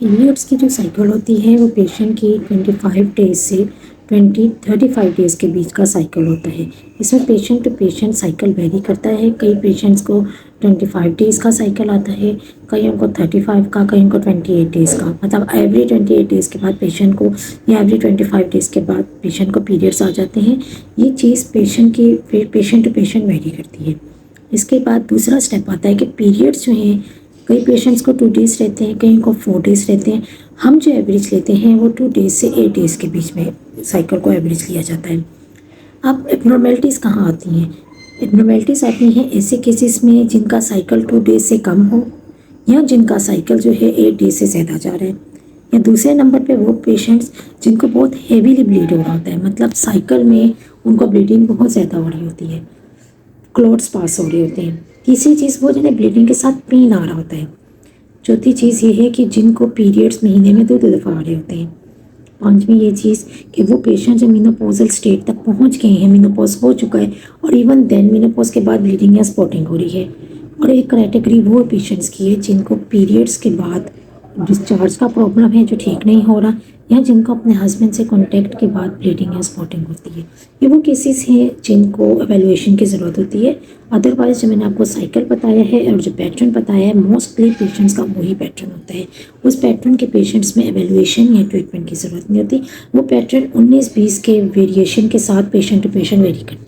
Periods की जो cycle होती है वो पेशेंट की 25 डेज से 35 डेज़ के बीच का साइकिल होता है। इसमें patient to patient cycle vary करता है। कई पेशेंट्स को 25 डेज़ का साइकिल आता है, कईयों को 35 का, कईयों को 28 डेज़ का। मतलब एवरी 28 डेज़ के बाद पेशेंट को या एवरी 25 डेज़ के बाद पेशेंट को पीरियड्स आ जाते हैं। ये चीज़ पेशेंट टू पेशेंट वेरी करती है। इसके बाद दूसरा स्टेप आता है कि पीरियड्स जो हैं कई पेशेंट्स को 2 डेज़ रहते हैं, कहीं को 4 डेज़ रहते हैं। हम जो एवरेज लेते हैं वो 2 डेज़ से 8 डेज़ के बीच में साइकिल को एवरेज लिया जाता है। अब एब्नॉर्मेलिटीज़ कहाँ आती हैं? एब्नॉर्मेलिटीज़ आती हैं ऐसे केसेस में जिनका साइकिल 2 डेज़ से कम हो या जिनका साइकिल जो है 8 डेज़ से ज़्यादा जा रहा है। या दूसरे नंबर पे वो पेशेंट्स जिनको बहुत हेवीली ब्लीड हो रहा होता है, मतलब साइकिल में उनको ब्लीडिंग बहुत ज़्यादा हो रही होती है, क्लॉट्स पास हो रहे होते हैं। तीसरी चीज़ वो जिन्हें ब्लीडिंग के साथ पेन आ रहा होता है। चौथी चीज़ ये है कि जिनको पीरियड्स महीने में 2 दफ़ा आ रहे होते हैं। पांचवी ये चीज़ कि वो पेशेंट जो मेनोपॉज़ल स्टेट तक पहुंच गए हैं, मेनोपॉज़ हो चुका है और इवन देन मेनोपॉज़ के बाद ब्लीडिंग या स्पॉटिंग हो रही है। और एक कैटेगरी वो पेशेंट्स की है जिनको पीरियड्स के बाद डिस्चार्ज का प्रॉब्लम है जो ठीक नहीं हो रहा, या जिनको अपने हस्बैंड से कॉन्टैक्ट के बाद ब्लीडिंग या स्पॉटिंग होती है। ये वो केसेस हैं जिनको एवेल्युएशन की ज़रूरत होती है। अदरवाइज जो मैंने आपको साइकिल बताया है और जो पैटर्न बताया है, मोस्टली पेशेंट्स का वही पैटर्न होता है। उस पैटर्न के पेशेंट्स में एवेल्युएशन या ट्रीटमेंट की ज़रूरत नहीं होती। वो पैटर्न 19-20 के वेरिएशन के साथ पेशेंट टू पेशेंट वेरी करता है।